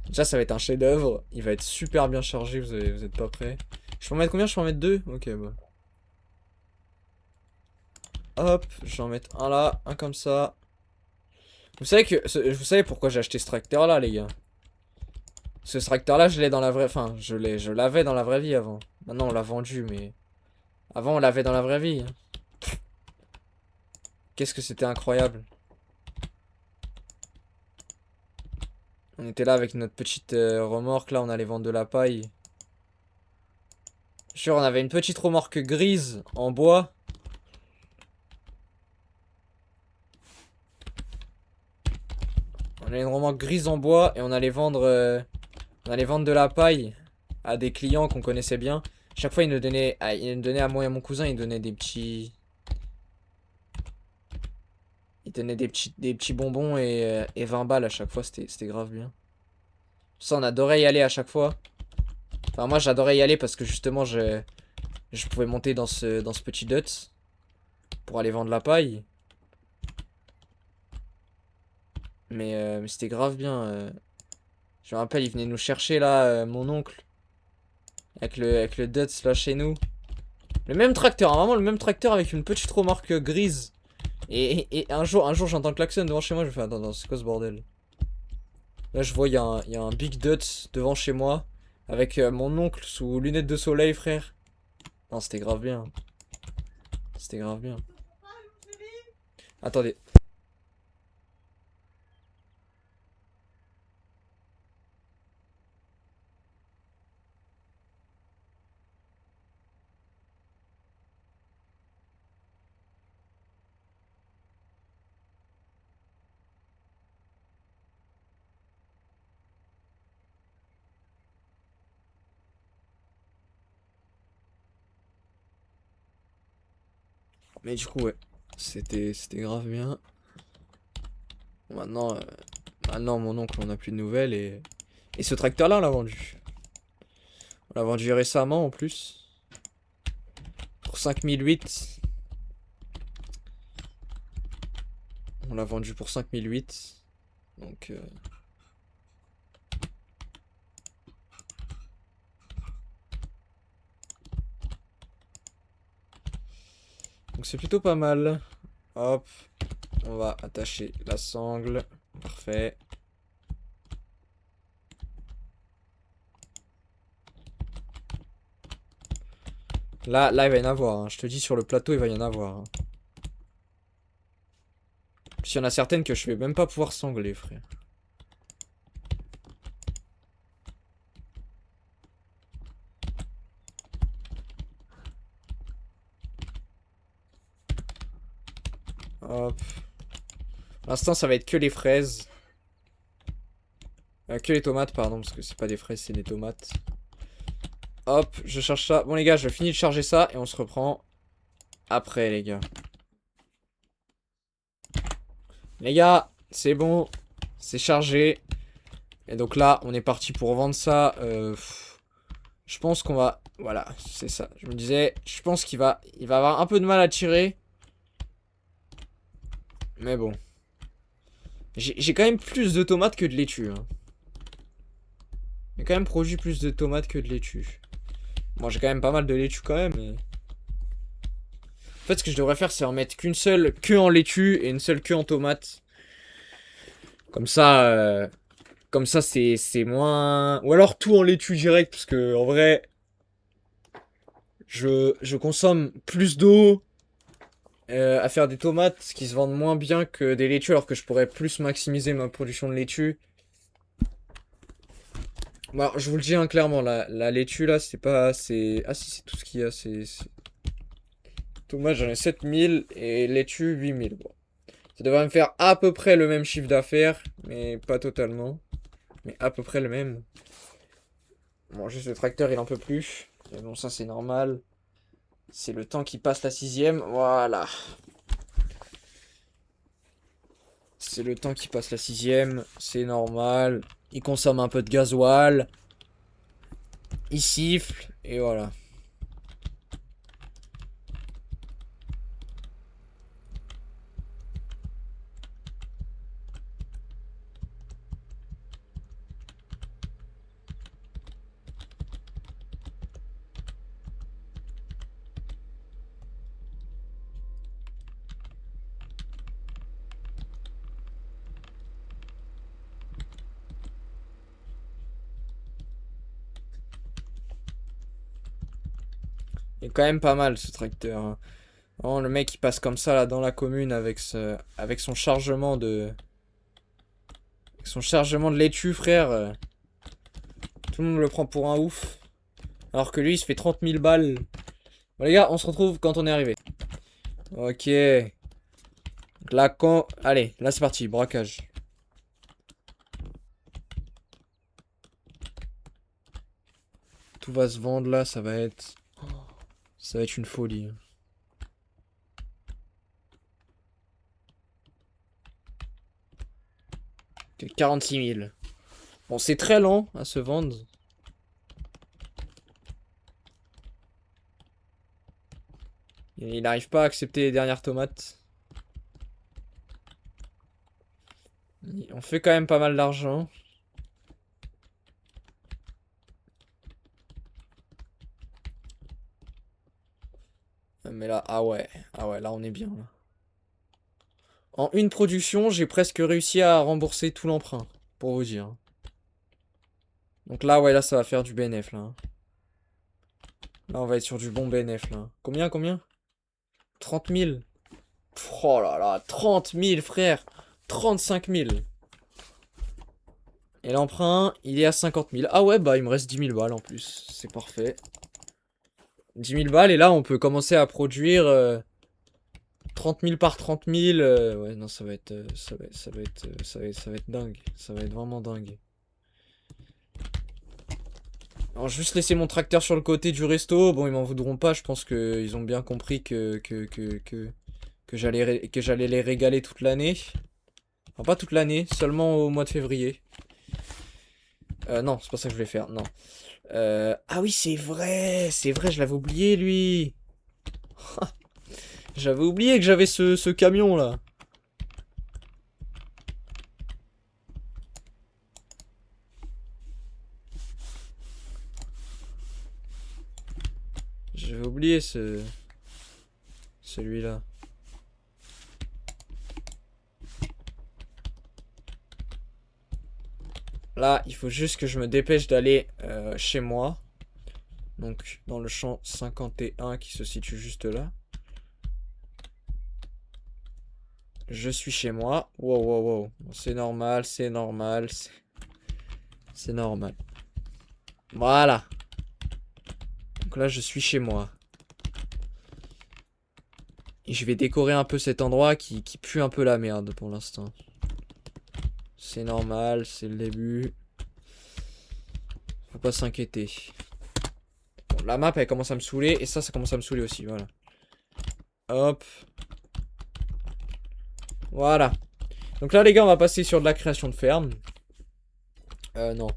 [SPEAKER 1] Déjà, ça va être un chef-d'œuvre. Il va être super bien chargé, vous êtes pas prêts. Je peux en mettre combien? Je peux en mettre deux? Ok, bah. Hop, je vais en mettre un là, un comme ça. Vous savez pourquoi j'ai acheté ce tracteur là, les gars? Ce tracteur là, je l'ai dans la vraie... Enfin, je l'avais dans la vraie vie avant. Maintenant, on l'a vendu, mais... Avant, on l'avait dans la vraie vie, hein. Qu'est-ce que c'était incroyable. On était là avec notre petite remorque, là, on allait vendre de la paille. Jure, on avait une petite remorque grise en bois. On avait une remorque grise en bois et on allait vendre de la paille à des clients qu'on connaissait bien. Chaque fois, il nous donnait à moi et à mon cousin, il donnait des petits... Il donnait des petits bonbons et 20 balles à chaque fois, c'était grave bien. Ça, on adorait y aller à chaque fois. Enfin, moi, j'adorais y aller parce que justement, je pouvais monter dans ce petit Dutz pour aller vendre la paille. Mais c'était grave bien. Je me rappelle, il venait nous chercher là, mon oncle. Avec le Dutz là chez nous. Le même tracteur, hein, vraiment le même tracteur avec une petite remorque grise. Et un jour j'entends le klaxon devant chez moi, je me fais attends, c'est quoi ce bordel? Là je vois il y a un Big Dutz devant chez moi. Avec mon oncle sous lunettes de soleil, frère. Non, c'était grave bien. C'était grave bien. Attendez. Mais du coup, ouais. C'était grave bien. Maintenant, maintenant, mon oncle, on n'a plus de nouvelles. Et ce tracteur-là, on l'a vendu. On l'a vendu récemment, en plus. Pour 5008. On l'a vendu pour 5008. Donc, donc c'est plutôt pas mal. Hop. On va attacher la sangle. Parfait. Là, il va y en avoir, hein. Je te dis, sur le plateau, il va y en avoir, hein. Puis il y en a certaines que je vais même pas pouvoir sangler, frère. Hop. Pour l'instant, ça va être que les fraises. Que les tomates, pardon, parce que c'est pas des fraises, c'est des tomates. Hop, je charge ça. Bon, les gars, je finis de charger ça et on se reprend après, les gars. Les gars, c'est bon. C'est chargé. Et donc là, on est parti pour vendre ça. Je pense qu'on va... Voilà, c'est ça. Je me disais, je pense il va avoir un peu de mal à tirer. Mais bon. J'ai quand même plus de tomates que de laitue, hein. J'ai quand même produit plus de tomates que de laitue. Bon, j'ai quand même pas mal de laitue quand même, mais... En fait, ce que je devrais faire, c'est en mettre qu'une seule queue en laitue et une seule queue en tomate. Comme ça, c'est moins... Ou alors tout en laitue direct, parce que en vrai, je consomme plus d'eau à faire des tomates qui se vendent moins bien que des laitues, alors que je pourrais plus maximiser ma production de laitue. Bon, alors, je vous le dis, hein, clairement, la laitue là, c'est pas... Ah si, c'est tout ce qu'il y a, Tomates, j'en ai 7000 et laitue 8000. Bon. Ça devrait me faire à peu près le même chiffre d'affaires, mais pas totalement. Mais à peu près le même. Bon, juste le tracteur, il en peut plus. Mais bon, ça, c'est normal. C'est le temps qui passe la sixième. Voilà. C'est le temps qui passe la sixième. C'est normal. Il consomme un peu de gasoil. Il siffle. Et voilà. Il est quand même pas mal ce tracteur, hein. Oh, le mec il passe comme ça là dans la commune avec son chargement de laitue, frère. Tout le monde le prend pour un ouf. Alors que lui il se fait 30 000 balles. Bon les gars, on se retrouve quand on est arrivé. Ok. Donc là quand... Allez, là c'est parti, braquage. Tout va se vendre là, ça va être... Ça va être une folie. 46 000. Bon, c'est très lent à se vendre. Il n'arrive pas à accepter les dernières tomates. On fait quand même pas mal d'argent. Mais là, ah ouais, là on est bien là. En une production, j'ai presque réussi à rembourser tout l'emprunt, pour vous dire. Donc là, ouais, là, ça va faire du bénéf, là, hein. Là, on va être sur du bon bénéf, là. Combien? 30 000. Oh là là, 30 000, frère. 35 000. Et l'emprunt, il est à 50 000. Ah ouais, bah, il me reste 10 000 balles en plus. C'est parfait. 10 000 balles, et là, on peut commencer à produire 30 000 par 30 000. Ouais, non, ça va être, ça va être dingue. Ça va être vraiment dingue. Alors, juste laisser mon tracteur sur le côté du resto. Bon, ils m'en voudront pas. Je pense qu'ils ont bien compris que j'allais les régaler toute l'année. Enfin, pas toute l'année, seulement au mois de février. Non, c'est pas ça que je voulais faire, non. Ah oui, c'est vrai, je l'avais oublié, lui. J'avais oublié que j'avais ce camion, là. J'avais oublié celui-là. Là, il faut juste que je me dépêche d'aller chez moi. Donc, dans le champ 51 qui se situe juste là. Je suis chez moi. Wow, wow, wow. Bon, c'est normal, c'est normal. C'est normal. Voilà. Donc là, je suis chez moi. Et je vais décorer un peu cet endroit qui pue un peu la merde pour l'instant. C'est normal, c'est le début. Faut pas s'inquiéter. Bon, la map, elle commence à me saouler. Et ça commence à me saouler aussi, voilà. Hop. Voilà. Donc là, les gars, on va passer sur de la création de ferme. Non.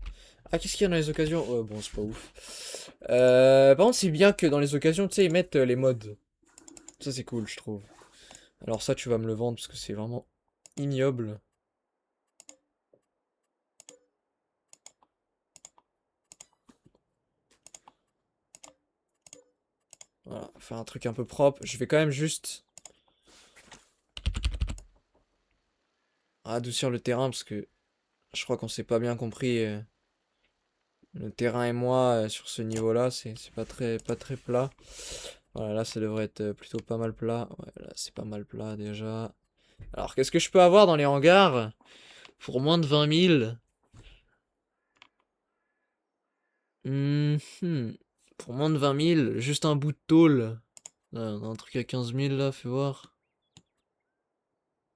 [SPEAKER 1] Ah, qu'est-ce qu'il y a dans les occasions? Bon, c'est pas ouf. Par contre, c'est bien que dans les occasions, tu sais, ils mettent les mods. Ça, c'est cool, je trouve. Alors ça, tu vas me le vendre parce que c'est vraiment ignoble. Voilà, faire un truc un peu propre. Je vais quand même juste adoucir le terrain parce que je crois qu'on s'est pas bien compris. Le terrain et moi sur ce niveau-là, c'est pas très plat. Voilà, là ça devrait être plutôt pas mal plat. Ouais, là c'est pas mal plat déjà. Alors qu'est-ce que je peux avoir dans les hangars pour moins de 20 000? Mhm. Pour moins de 20 000, juste un bout de tôle. On a un truc à 15 000 là, fais voir.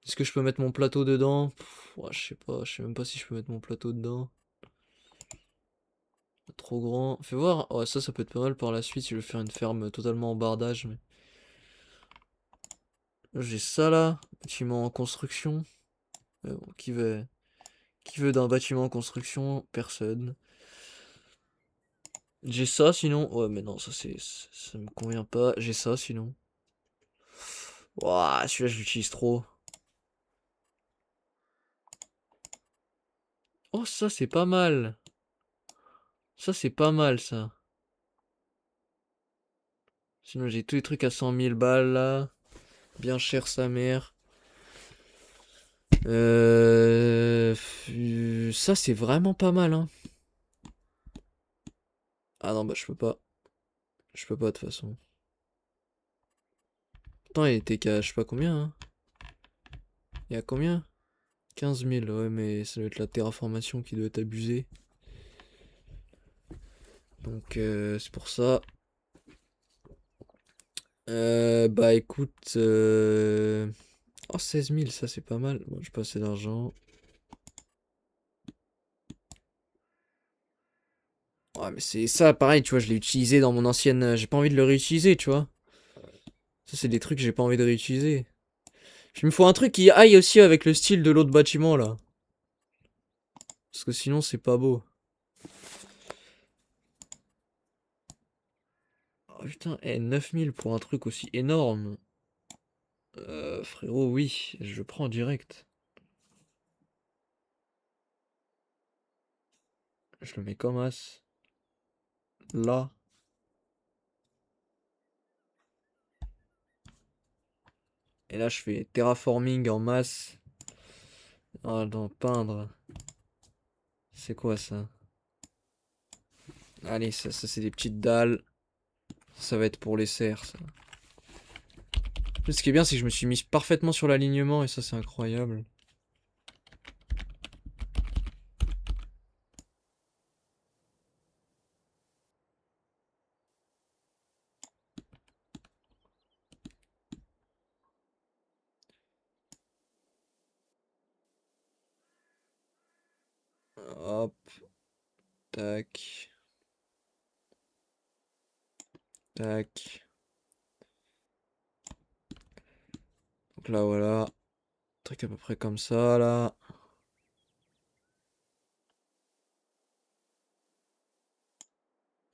[SPEAKER 1] Est-ce que je peux mettre mon plateau dedans? Ouais, je sais pas, je sais même pas si je peux mettre mon plateau dedans. Trop grand. Fais voir. Ouais, ça peut être pas mal par la suite si je veux faire une ferme totalement en bardage. Mais j'ai ça là. Bâtiment en construction. Bon, qui veut d'un bâtiment en construction? Personne. J'ai ça sinon. Ouais, mais non, ça me convient pas. J'ai ça sinon. Ouah, celui-là, je l'utilise trop. Oh, ça, c'est pas mal. Ça, c'est pas mal, ça. Sinon, j'ai tous les trucs à 100 000 balles, là. Bien cher, sa mère. Ça, c'est vraiment pas mal, hein. Ah non, bah, je peux pas. Je peux pas, de toute façon. Attends, il était qu'à je sais pas combien, hein. Il y a combien? 15 000, ouais, mais ça doit être la terraformation qui doit être abusée. Donc, c'est pour ça. Bah écoute, oh 16 000, ça c'est pas mal. Bon, j'ai pas assez d'argent. Ouais, mais c'est ça, pareil, tu vois, je l'ai utilisé dans mon ancienne. J'ai pas envie de le réutiliser, tu vois. Ça, c'est des trucs que j'ai pas envie de réutiliser. Il me faut un truc qui aille aussi avec le style de l'autre bâtiment là. Parce que sinon, c'est pas beau. Oh putain, 9 000 pour un truc aussi énorme. Frérot, oui, je le prends direct. Je le mets comme as. Là. Et là, je fais terraforming en masse. Ah, dans peindre. C'est quoi ça? Allez, ça c'est des petites dalles. Ça va être pour les serres, ça. Ce qui est bien, c'est que je me suis mis parfaitement sur l'alignement et ça, c'est incroyable. Hop, tac, tac. Donc là, voilà. Un truc à peu près comme ça, là.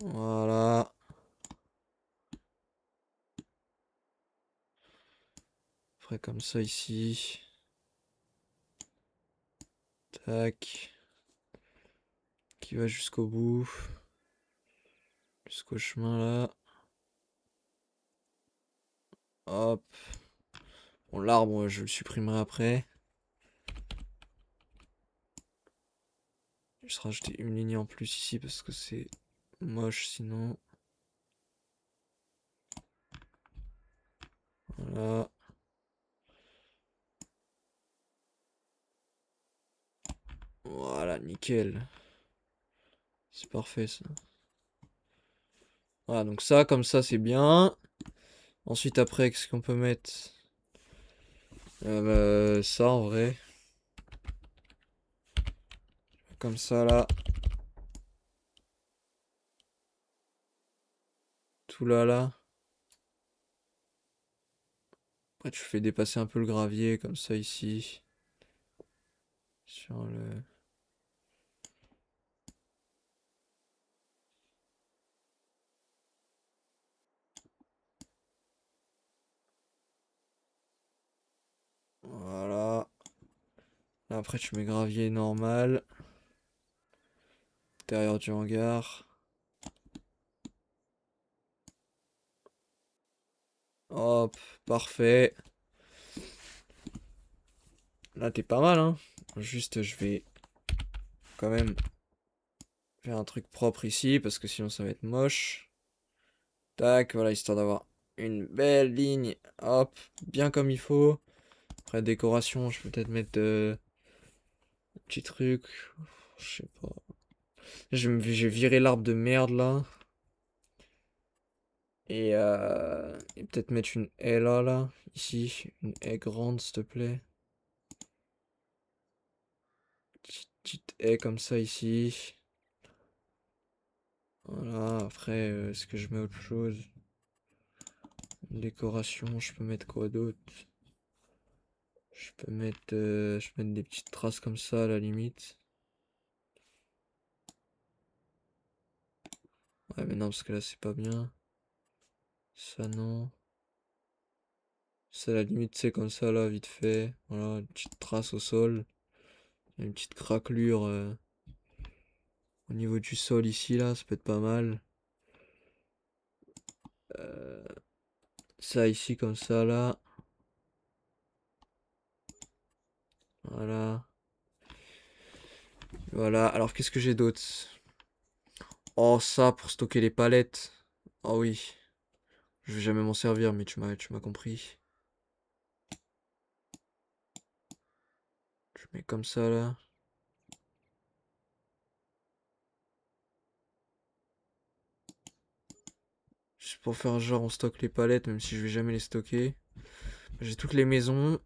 [SPEAKER 1] Voilà. Après comme ça ici. Tac. Qui va jusqu'au bout. Jusqu'au chemin là. Hop. Bon, l'arbre, je le supprimerai après. Je vais rajouter une ligne en plus ici parce que c'est moche sinon. Voilà. Voilà, nickel. C'est parfait ça. Voilà, donc ça, comme ça, c'est bien. Ensuite, après, qu'est-ce qu'on peut mettre? Ça, en vrai. Comme ça, là. Tout là, là. Après, tu fais dépasser un peu le gravier, comme ça, ici. Sur le... Voilà. Là, après, tu mets gravier normal. Intérieur du hangar. Hop, parfait. Là, t'es pas mal, hein. Juste, je vais quand même faire un truc propre ici, parce que sinon, ça va être moche. Tac, voilà, histoire d'avoir une belle ligne. Hop, bien comme il faut. Après, décoration, je peux peut-être mettre un petit truc. Je sais pas. J'ai viré l'arbre de merde, là. Et peut-être mettre une haie là, là. Ici, une haie grande, s'il te plaît. Petite haie comme ça ici. Voilà, après, est-ce que je mets autre chose? Décoration, je peux mettre quoi d'autre? Je peux mettre des petites traces comme ça à la limite. Ouais, mais non, parce que là, c'est pas bien. Ça, non. Ça, à la limite, c'est comme ça, là, vite fait. Voilà, une petite trace au sol. Une petite craquelure au niveau du sol ici, là, ça peut être pas mal. Euh, Ça ici, comme ça, là. Voilà. Voilà, alors qu'est-ce que j'ai d'autre? Oh, ça, pour stocker les palettes. Oh oui. Je vais jamais m'en servir, mais tu m'as compris. Je mets comme ça, là. Juste pour faire genre on stocke les palettes, même si je vais jamais les stocker. J'ai toutes les maisons.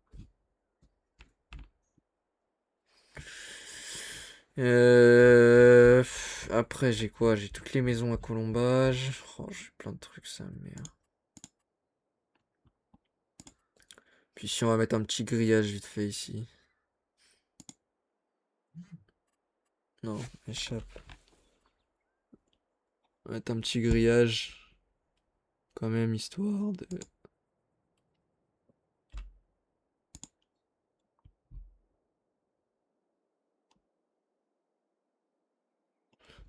[SPEAKER 1] Après, j'ai quoi? J'ai toutes les maisons à colombage. Oh, j'ai plein de trucs, ça, merde. Puis si on va mettre un petit grillage vite fait ici. Non, échappe. On va mettre un petit grillage. Quand même, histoire de...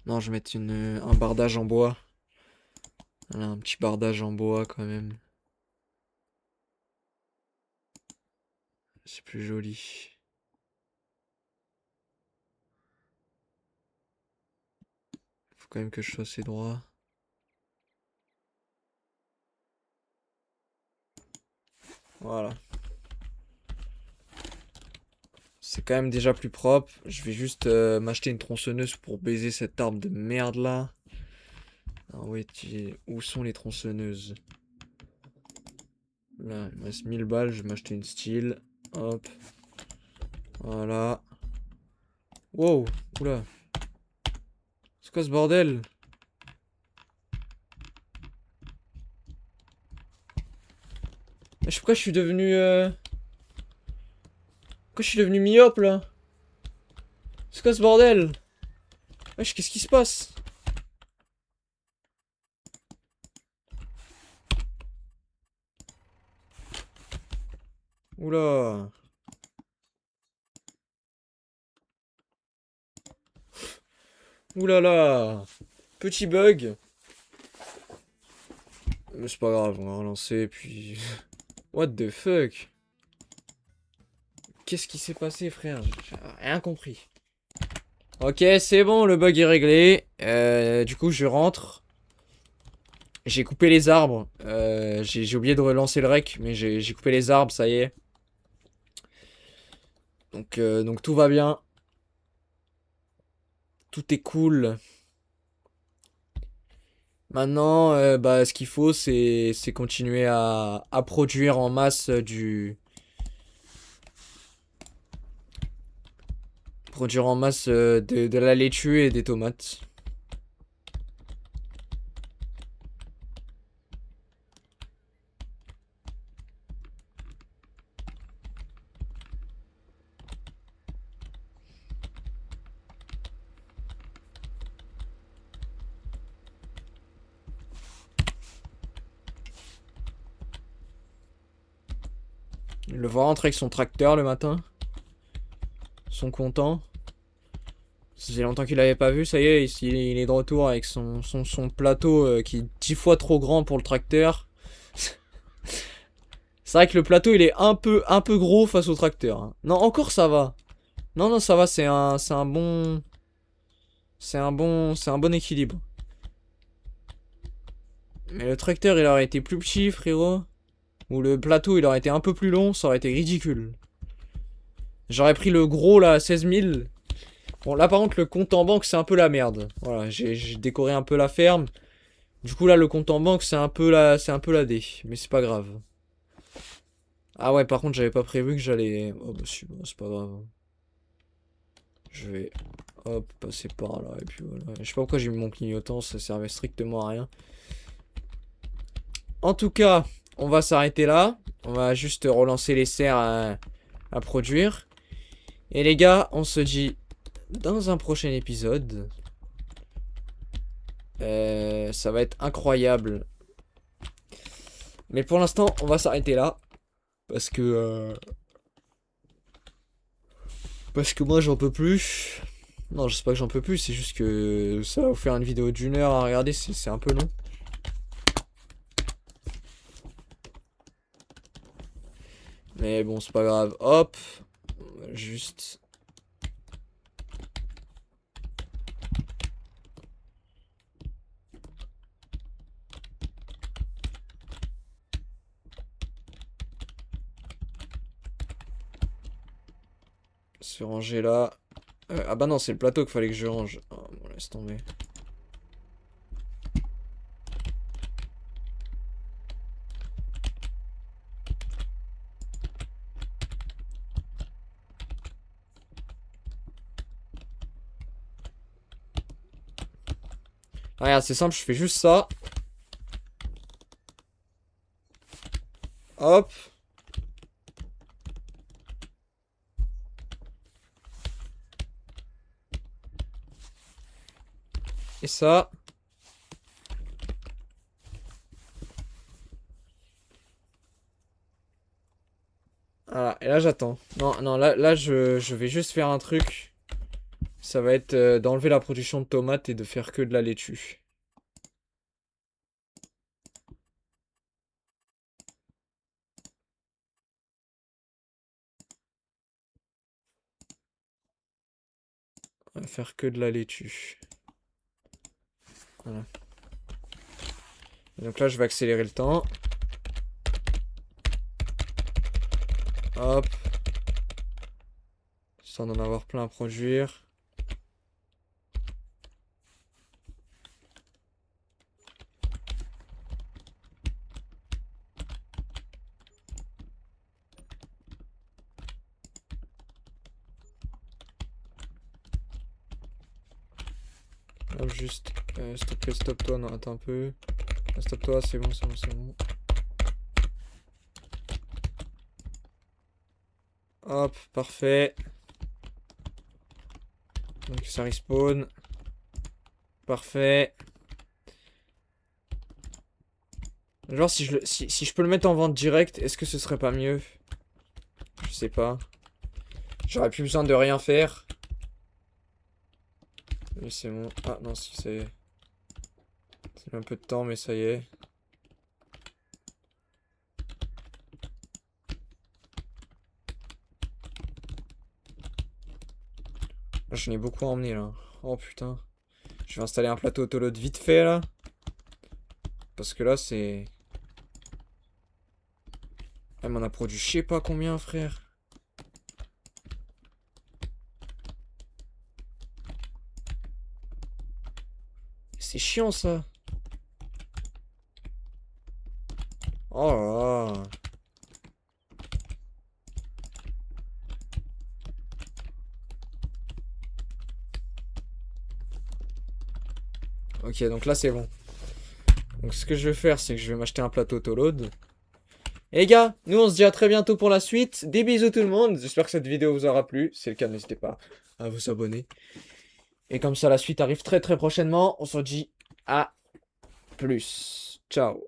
[SPEAKER 1] Non, je vais mettre un bardage en bois. Voilà, un petit bardage en bois quand même. C'est plus joli. Faut quand même que je sois assez droit. Voilà. C'est quand même déjà plus propre. Je vais juste m'acheter une tronçonneuse pour baiser cet arbre de merde là. Ah ouais, où sont les tronçonneuses? Là, il me reste 1000 balles, je vais m'acheter une style. Hop. Voilà. Wow, oula. C'est quoi ce bordel? Je sais pourquoi je suis devenu... Pourquoi je suis devenu myope là? C'est quoi ce bordel? Wesh, qu'est-ce qui se passe? Oula. Oulala. Petit bug. Mais c'est pas grave, on va relancer puis... What the fuck? Qu'est-ce qui s'est passé, frère? J'ai rien compris. Ok, c'est bon, le bug est réglé. Du coup, je rentre. J'ai coupé les arbres. J'ai oublié de relancer le rec, mais j'ai coupé les arbres, ça y est. Donc tout va bien. Tout est cool. Maintenant, bah, ce qu'il faut, c'est continuer à produire en masse produire en masse de la laitue et des tomates. Le voir rentrer avec son tracteur le matin. Ils sont contents. Ça faisait longtemps qu'il l'avait pas vu, ça y est, il est de retour avec son plateau qui est 10 fois trop grand pour le tracteur. C'est vrai que le plateau il est un peu gros face au tracteur, hein. Non, encore ça va. Non, non, ça va, c'est un bon. C'est un bon équilibre. Mais le tracteur il aurait été plus petit, frérot. Ou le plateau il aurait été un peu plus long, ça aurait été ridicule. J'aurais pris le gros là à 16 000. Bon, là par contre, le compte en banque c'est un peu la merde. Voilà, j'ai décoré un peu la ferme. Du coup, là, le compte en banque, c'est un peu la D. Mais c'est pas grave. Ah ouais, par contre, j'avais pas prévu que j'allais... Oh bah si, bon, c'est pas grave. Je vais, hop, passer par là, et puis voilà. Je sais pas pourquoi j'ai mis mon clignotant, ça servait strictement à rien. En tout cas, on va s'arrêter là. On va juste relancer les serres à produire. Et les gars, on se dit dans un prochain épisode. Ça va être incroyable. Mais pour l'instant, on va s'arrêter là. Parce que... Parce que moi, j'en peux plus. Non, je sais pas que j'en peux plus, c'est juste que ça va vous faire une vidéo d'1 heure à regarder, c'est un peu long. Mais bon, c'est pas grave. Hop, on va juste se ranger là. Ah bah non, c'est le plateau qu'il fallait que je range. Oh, bon, laisse tomber. Ah, regarde, c'est simple, je fais juste ça. Hop. Et ça. Voilà, et là j'attends. Non, non, là je vais juste faire un truc. Ça va être d'enlever la production de tomates et de faire que de la laitue. On va faire que de la laitue. Voilà. Et donc là, je vais accélérer le temps. Hop. Sans en avoir plein à produire. Hop, juste. S'il te plaît, stop-toi. Non, attends un peu. Stop-toi, c'est bon, c'est bon, c'est bon. Hop, parfait. Donc ça respawn. Parfait. Genre si je peux le mettre en vente direct, est-ce que ce serait pas mieux? Je sais pas. J'aurais plus besoin de rien faire. Oui, c'est bon. Ah non, si, ça y est. C'est un peu de temps, mais ça y est. Là, j'en ai beaucoup à emmener, là. Oh, putain. Je vais installer un plateau autoload vite fait, là. Parce que là, c'est... Elle m'en a produit je sais pas combien, frère. C'est chiant, ça. Oh là là. Ok, donc là, c'est bon. Donc ce que je vais faire, c'est que je vais m'acheter un plateau autoload. Et les gars, nous on se dit à très bientôt pour la suite. Des bisous tout le monde. J'espère que cette vidéo vous aura plu. Si c'est le cas, n'hésitez pas à vous abonner. Et comme ça, la suite arrive très très prochainement. On se dit à plus. Ciao.